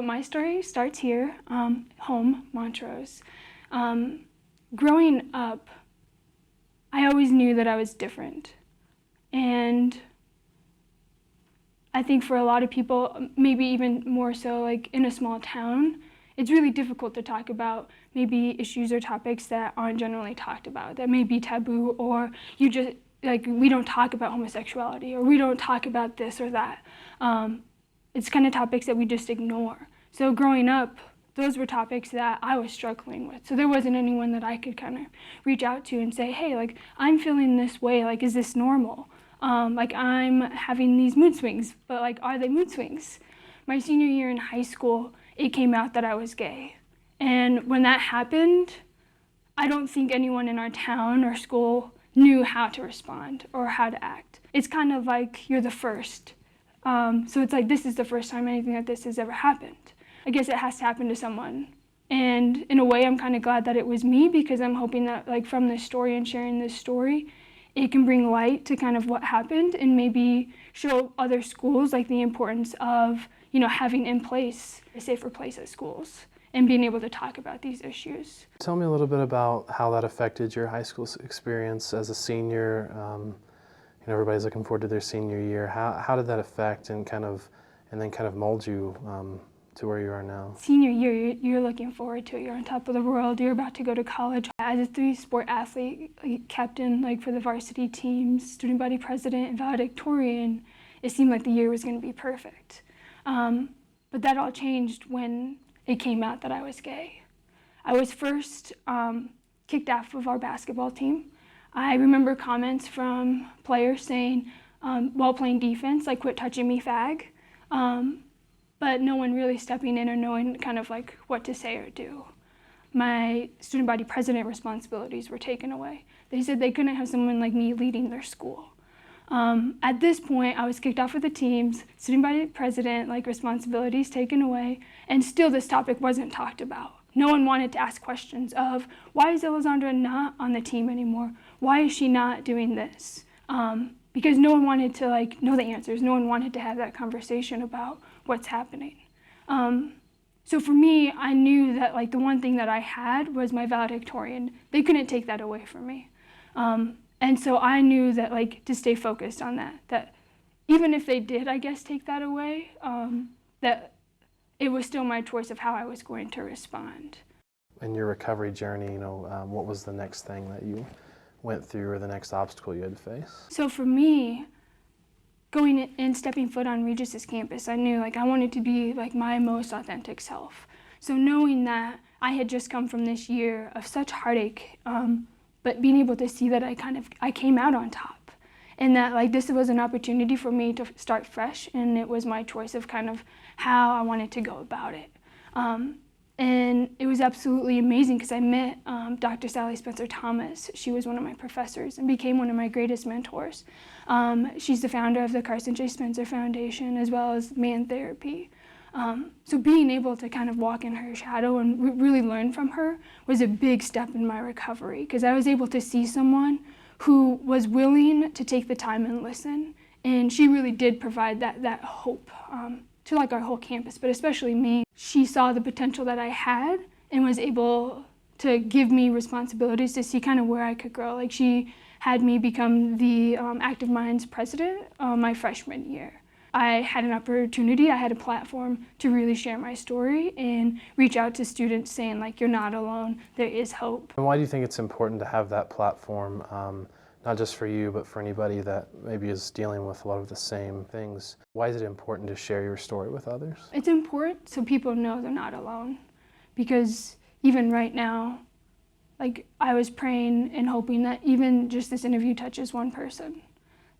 my story starts here, home, Montrose. Growing up, I always knew that I was different. And I think for a lot of people, maybe even more so like in a small town, it's really difficult to talk about maybe issues or topics that aren't generally talked about, that may be taboo, or you just, like, we don't talk about homosexuality, or we don't talk about this or that. It's kind of topics that we just ignore. So growing up, those were topics that I was struggling with. So there wasn't anyone that I could kind of reach out to and say, hey, like, I'm feeling this way, like, is this normal? Like, I'm having these mood swings, but like, are they mood swings? My senior year in high school, it came out that I was gay. And when that happened, I don't think anyone in our town or school knew how to respond or how to act. It's kind of like you're the first. So it's like, this is the first time anything like this has ever happened. I guess it has to happen to someone. And in a way, I'm kind of glad that it was me, because I'm hoping that, like, from this story and sharing this story, it can bring light to kind of what happened and maybe show other schools, like, the importance of, you know, having in place a safer place at schools and being able to talk about these issues. Tell me a little bit about how that affected your high school experience as a senior. You know, everybody's looking forward to their senior year. How did that affect and then kind of mold you to where you are now? Senior year, you're looking forward to it. You're on top of the world. You're about to go to college. As a three-sport athlete, like, captain, like, for the varsity teams, student body president, and valedictorian, it seemed like the year was going to be perfect. But that all changed when it came out that I was gay. I was first kicked off of our basketball team. I remember comments from players saying, while playing defense, like, quit touching me, fag. But no one really stepping in or knowing kind of like what to say or do. My student body president responsibilities were taken away. They said they couldn't have someone like me leading their school. At this point, I was kicked off of the teams, student body president, like, responsibilities taken away, and still this topic wasn't talked about. No one wanted to ask questions of, why is Elizandra not on the team anymore? Why is she not doing this? Because no one wanted to, like, know the answers. No one wanted to have that conversation about what's happening. So for me, I knew that, like, the one thing that I had was my valedictorian. They couldn't take that away from me. And so I knew that, like, to stay focused on that even if they did, I guess, take that away, that it was still my choice of how I was going to respond. In your recovery journey, you know, what was the next thing that you went through, or the next obstacle you had to face? So for me, going in and stepping foot on Regis's campus, I knew, like, I wanted to be, like, my most authentic self. So knowing that I had just come from this year of such heartache, but being able to see that I came out on top, and that, like, this was an opportunity for me to start fresh, and it was my choice of kind of how I wanted to go about it. And it was absolutely amazing, because I met Dr. Sally Spencer-Thomas. She was one of my professors and became one of my greatest mentors. She's the founder of the Carson J. Spencer Foundation, as well as Man Therapy. So being able to kind of walk in her shadow and really learn from her was a big step in my recovery, because I was able to see someone who was willing to take the time and listen. And she really did provide that hope to, like, our whole campus, but especially me. She saw the potential that I had and was able to give me responsibilities to see kind of where I could grow. Like, she had me become the Active Minds president my freshman year. I had an opportunity, I had a platform to really share my story and reach out to students saying, like, you're not alone, there is hope. And why do you think it's important to have that platform, not just for you, but for anybody that maybe is dealing with a lot of the same things? Why is it important to share your story with others? It's important so people know they're not alone, because even right now, like, I was praying and hoping that even just this interview touches one person,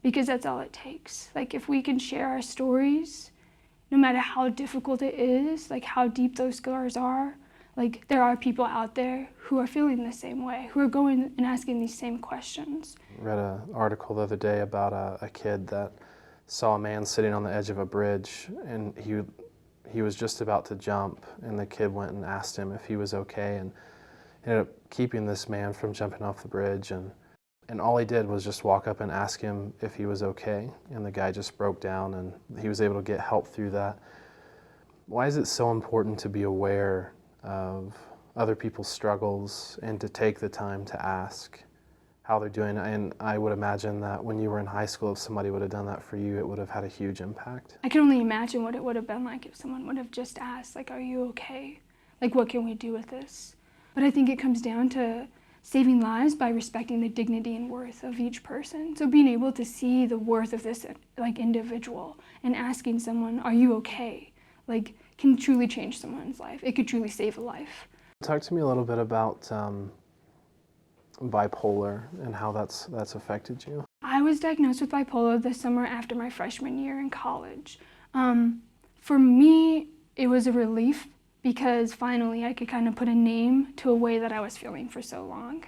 because that's all it takes. Like, if we can share our stories, no matter how difficult it is, like how deep those scars are, like, there are people out there who are feeling the same way, who are going and asking these same questions. I read an article the other day about a kid that saw a man sitting on the edge of a bridge, and he was just about to jump, and the kid went and asked him if he was okay, and ended up keeping this man from jumping off the bridge. And all he did was just walk up and ask him if he was okay, and the guy just broke down, and he was able to get help through that. Why is it so important to be aware of other people's struggles and to take the time to ask how they're doing? And I would imagine that when you were in high school, if somebody would have done that for you, it would have had a huge impact. I can only imagine what it would have been like if someone would have just asked, like, are you okay? Like, what can we do with this? But I think it comes down to saving lives by respecting the dignity and worth of each person. So being able to see the worth of this like individual and asking someone, are you okay? Like, can truly change someone's life. It could truly save a life. Talk to me a little bit about bipolar and how that's affected you. I was diagnosed with bipolar the summer after my freshman year in college. For me, it was a relief because finally I could kind of put a name to a way that I was feeling for so long.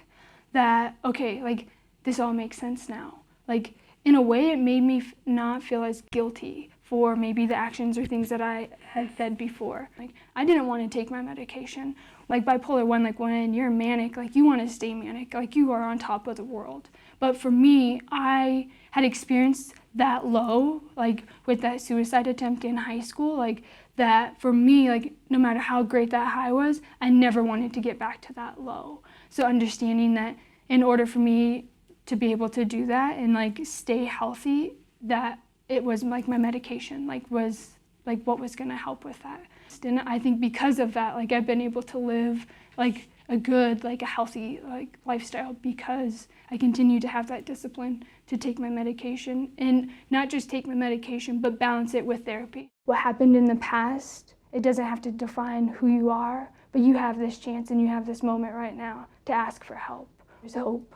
That, okay, like, this all makes sense now. Like, in a way, it made me not feel as guilty for maybe the actions or things that I had said before. Like, I didn't want to take my medication. Like bipolar 1, like when you're manic, like you want to stay manic, like you are on top of the world. But for me, I had experienced that low, like with that suicide attempt in high school, like that for me, like no matter how great that high was, I never wanted to get back to that low. So understanding that in order for me to be able to do that and like stay healthy, that it was like my medication, like was like what was gonna help with that. And I think because of that, like I've been able to live like a good, like a healthy like lifestyle because I continue to have that discipline to take my medication and not just take my medication, but balance it with therapy. What happened in the past, it doesn't have to define who you are, but you have this chance and you have this moment right now to ask for help. There's hope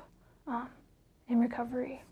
in recovery.